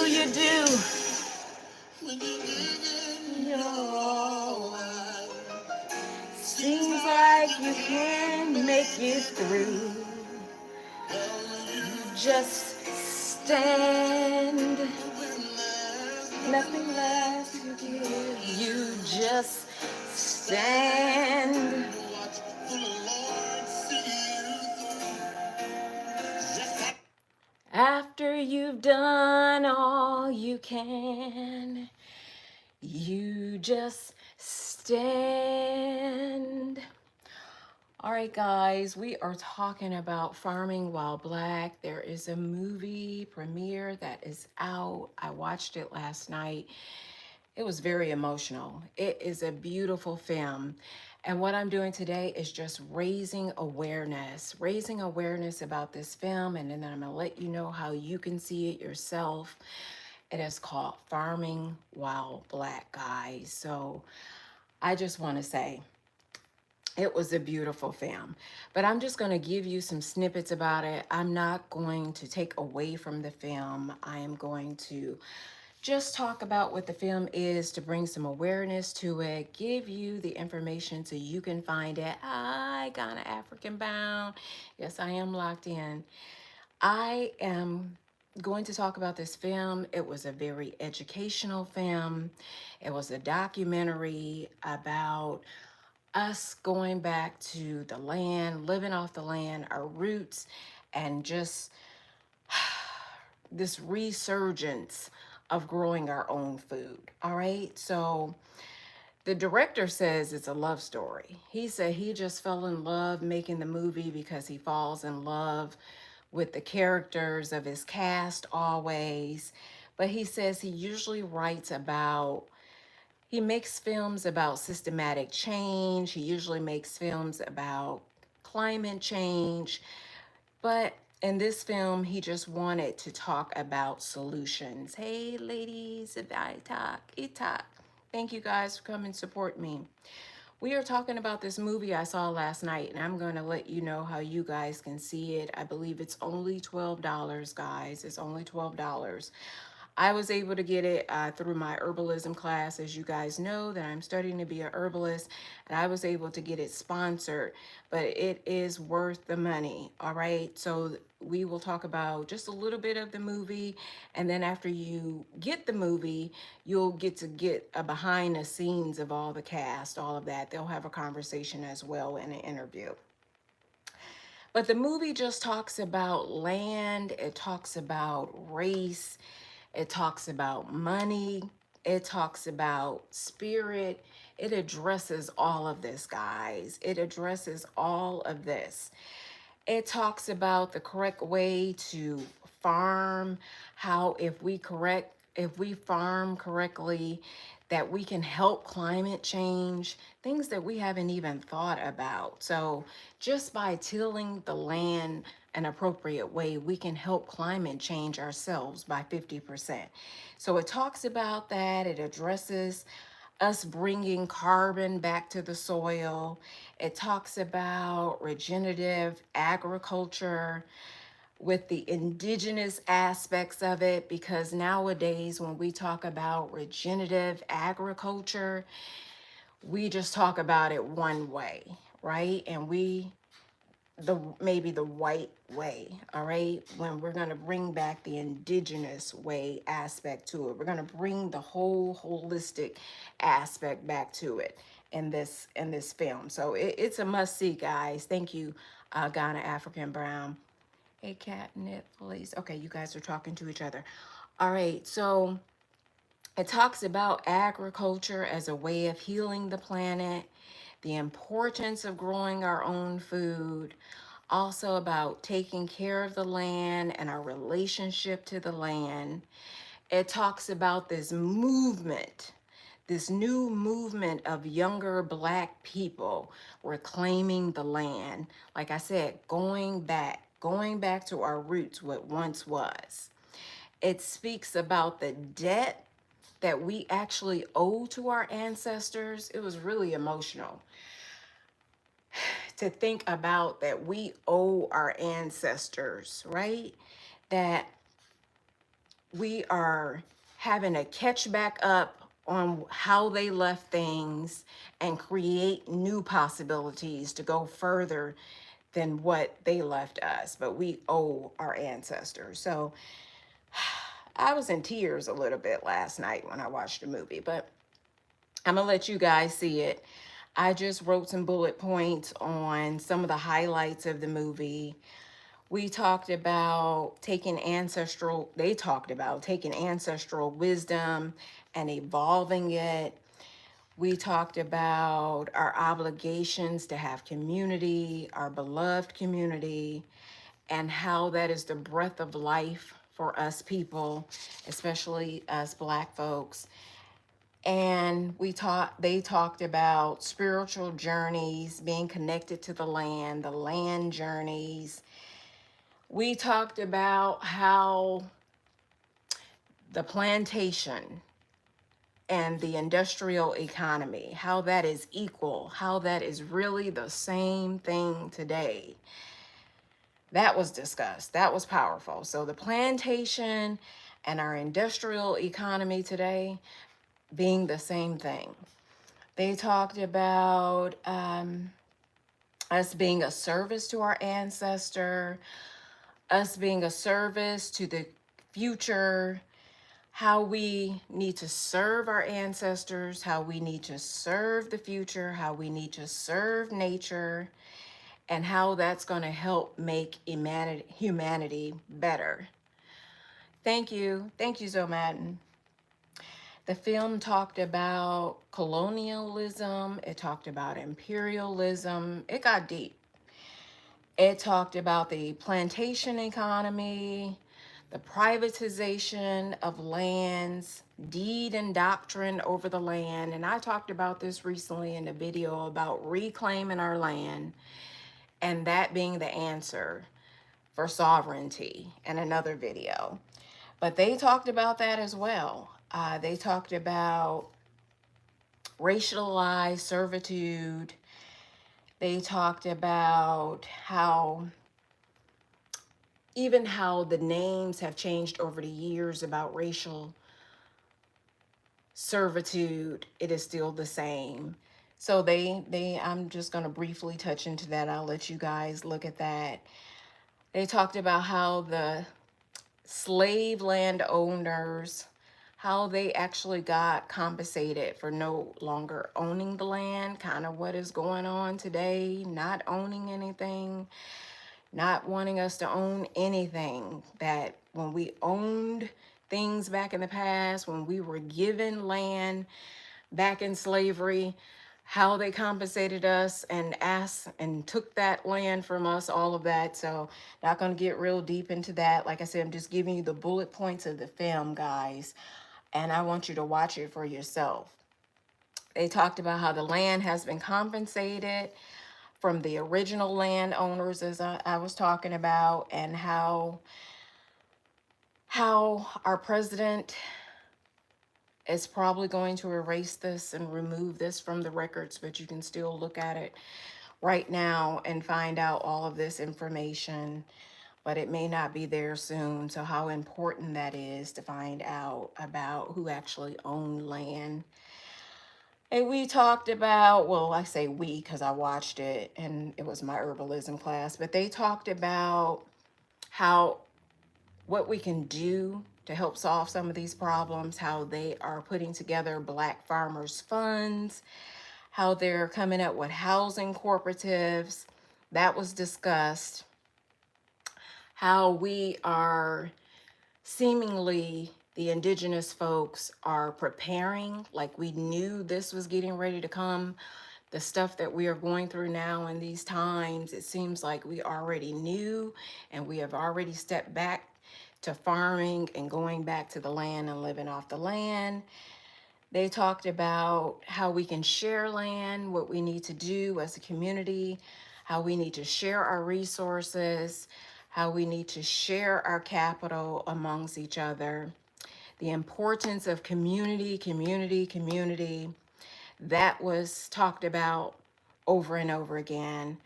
you do when you give it your all? Seems like you can't make it through. You just stand. Nothing left to give. You just stand. After you've done all you can, you just stand. All right, guys, we are talking about farming while black. There is a movie premiere that is out. I watched it last night. It was very emotional. It is a beautiful film. And what I'm doing today is just raising awareness about this film. And then I'm going to let you know how you can see it yourself. It is called Farming While Black, guys. So I just want to say, it was a beautiful film, but I'm just going to give you some snippets about it. I'm not going to take away from the film. I am going to just talk about what the film is to bring some awareness to it, give you the information so you can find it. I Ghana African bound. Yes, I am locked in. I am going to talk about this film. It was a very educational film. It was a documentary about us going back to the land, living off the land, our roots, and just this resurgence of growing our own food. All right. So the director says it's a love story. He said he just fell in love making the movie because he falls in love with the characters of his cast always. But he says he usually writes about he makes films about systematic change. He usually makes films about climate change. But in this film, he just wanted to talk about solutions. Hey, ladies, if I talk, it talk. Thank you guys for coming to support me. We are talking about this movie I saw last night, and I'm going to let you know how you guys can see it. I believe it's only $12, guys. It's only $12. I was able to get it through my herbalism class. As you guys know, that I'm studying to be a herbalist, and I was able to get it sponsored, but it is worth the money. All right. So we will talk about just a little bit of the movie, and then after you get the movie, you'll get a behind the scenes of all the cast, all of that. They'll have a conversation as well in an interview. But the movie just talks about land, it talks about race, it talks about money, it talks about spirit. It addresses all of this, guys. It addresses all of this. It talks about the correct way to farm, how if we farm correctly, that we can help climate change, things that we haven't even thought about. So just by tilling the land an appropriate way, we can help climate change ourselves by 50%. So it talks about that. It addresses us bringing carbon back to the soil. It talks about regenerative agriculture with the indigenous aspects of it, because nowadays when we talk about regenerative agriculture, we just talk about it one way, right? And maybe the white way, all right? When we're going to bring back the indigenous way aspect to it, we're going to bring the whole holistic aspect back to it in this film. So it's a must see, guys. Thank you, Ghana African Brown. Hey, catnip, please. Okay, you guys are talking to each other. All right, so it talks about agriculture as a way of healing the planet, the importance of growing our own food, also about taking care of the land and our relationship to the land. It talks about this movement, this new movement of younger black people reclaiming the land. Like I said, going back to our roots, what once was. It speaks about the debt that we actually owe to our ancestors. It was really emotional to think about that we owe our ancestors, right? That we are having to catch back up on how they left things and create new possibilities to go further than what they left us. But we owe our ancestors. So I was in tears a little bit last night when I watched the movie, but I'm gonna let you guys see it. I just wrote some bullet points on some of the highlights of the movie. We talked about taking ancestral, they talked about taking ancestral wisdom and evolving it. We talked about our obligations to have community, our beloved community, and how that is the breath of life for us people, especially us Black folks. And they talked about spiritual journeys, being connected to the land journeys. We talked about how the plantation and the industrial economy, how that is equal, how that is really the same thing today. That was discussed. That was powerful. So the plantation and our industrial economy today being the same thing. They talked about us being a service to our ancestor, us being a service to the future, how we need to serve our ancestors, how we need to serve the future, how we need to serve nature, and how that's going to help make humanity better. Thank you. Thank you, Zomadin. The film talked about colonialism, it talked about imperialism, it got deep. It talked about the plantation economy, the privatization of lands, deed and doctrine over the land. And I talked about this recently in a video about reclaiming our land and that being the answer for sovereignty in another video. But they talked about that as well. They talked about racialized servitude. They talked about how the names have changed over the years about racial servitude. It is still the same. So I'm just going to briefly touch into that. I'll let you guys look at that. They talked about how the slave landowners, how they actually got compensated for no longer owning the land, kind of what is going on today, not owning anything, not wanting us to own anything. That when we owned things back in the past, when we were given land back in slavery, how they compensated us and asked and took that land from us, all of that. So not going to get real deep into that. Like I said, I'm just giving you the bullet points of the film, guys, and I want you to watch it for yourself. They talked about how the land has been compensated from the original landowners, as I was talking about, and how our president is probably going to erase this and remove this from the records, but you can still look at it right now and find out all of this information, but it may not be there soon. So how important that is to find out about who actually owned land. And we talked about, well, I say we because I watched it and it was my herbalism class, but they talked about how what we can do to help solve some of these problems, how they are putting together Black farmers funds, how they're coming up with housing cooperatives. That was discussed. How we are seemingly, the indigenous folks are preparing, like we knew this was getting ready to come. The stuff that we are going through now in these times, it seems like we already knew and we have already stepped back to farming and going back to the land and living off the land. They talked about how we can share land, what we need to do as a community, how we need to share our resources, how we need to share our capital amongst each other, the importance of community, community, community. That was talked about over and over again.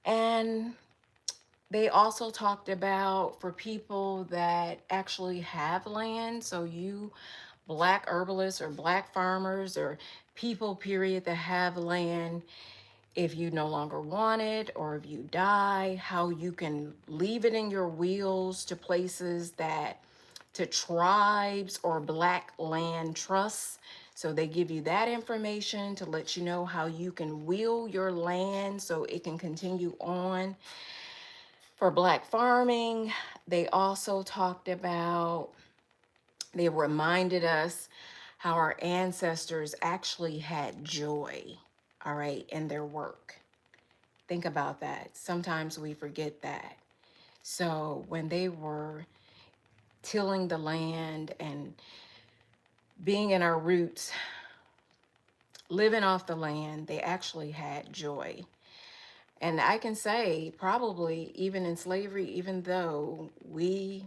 And They also talked about for people that actually have land, so you black herbalists or black farmers or people, period, that have land, if you no longer want it or if you die, how you can leave it in your wills to places that, to tribes or black land trusts. So they give you that information to let you know how you can will your land so it can continue on for black farming. They also talked about, they reminded us how our ancestors actually had joy, all right, in their work. Think about that. Sometimes we forget that. So when they were tilling the land and being in our roots, living off the land, they actually had joy. And I can say probably even in slavery, even though we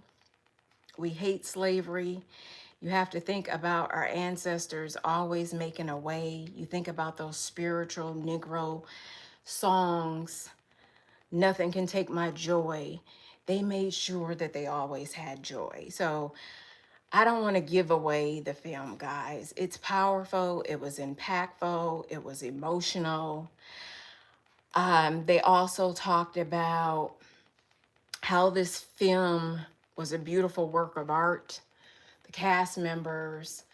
hate slavery, you have to think about our ancestors always making a way. You think about those spiritual Negro songs, Nothing Can Take My Joy. They made sure that they always had joy. So I don't want to give away the film, guys. It's powerful. It was impactful. It was emotional. They also talked about how this film was a beautiful work of art. The cast members,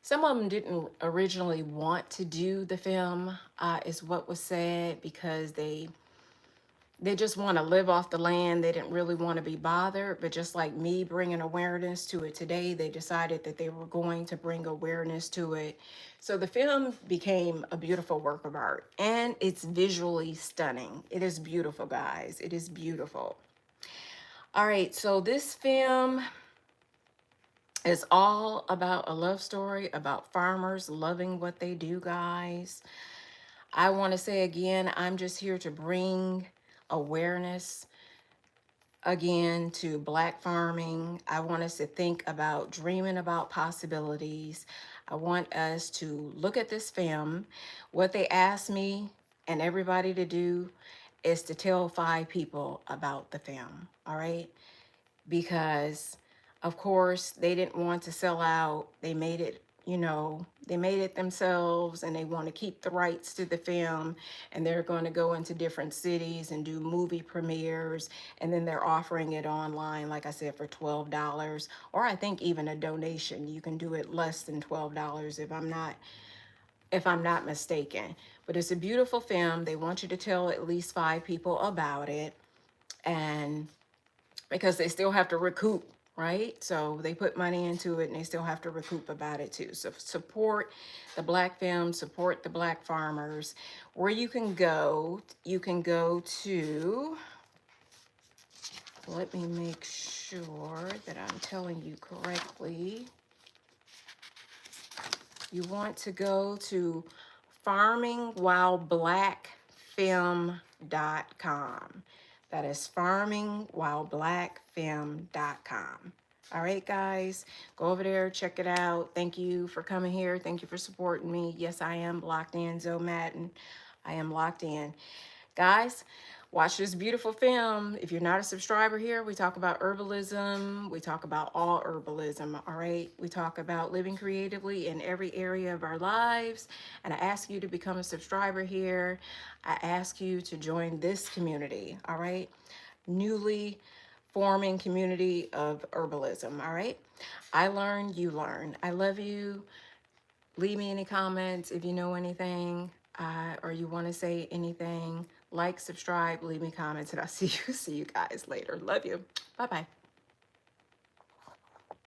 some of them didn't originally want to do the film, is what was said, because they just want to live off the land. They didn't really want to be bothered. But just like me bringing awareness to it today, they decided that they were going to bring awareness to it. So the film became a beautiful work of art, and it's visually stunning. It is beautiful, guys. It is beautiful. All right, so this film is all about a love story about farmers loving what they do, guys. I want to say again, I'm just here to bring awareness again to black farming. I want us to think about dreaming about possibilities. I want us to look at this film. What they asked me and everybody to do is to tell 5 people about the film, all right? Because of course they didn't want to sell out. They made it, they made it themselves, and they want to keep the rights to the film, and they're going to go into different cities and do movie premieres, and then they're offering it online, like I said, for $12, or I think even a donation. You can do it less than $12 if I'm not mistaken. But it's a beautiful film. They want you to tell at least 5 people about it, and because they still have to recoup, right? So they put money into it and they still have to recoup about it too. So support the black films, support the black farmers. Where you can go to, let me make sure that I'm telling you correctly. You want to go to farmingwhileblackfilm.com. That is farmingwhileblackfilm.com. All right, guys, go over there, check it out. Thank you for coming here. Thank you for supporting me. Yes, I am locked in, Zoe Madden. I am locked in. Guys, watch this beautiful film. If you're not a subscriber here, we talk about herbalism. We talk about all herbalism, all right? We talk about living creatively in every area of our lives. And I ask you to become a subscriber here. I ask you to join this community, all right? Newly forming community of herbalism, all right? I learn, you learn. I love you. Leave me any comments if you know anything, or you want to say anything. Like, subscribe, leave me comments, and I'll see you guys later. Love you. Bye-bye.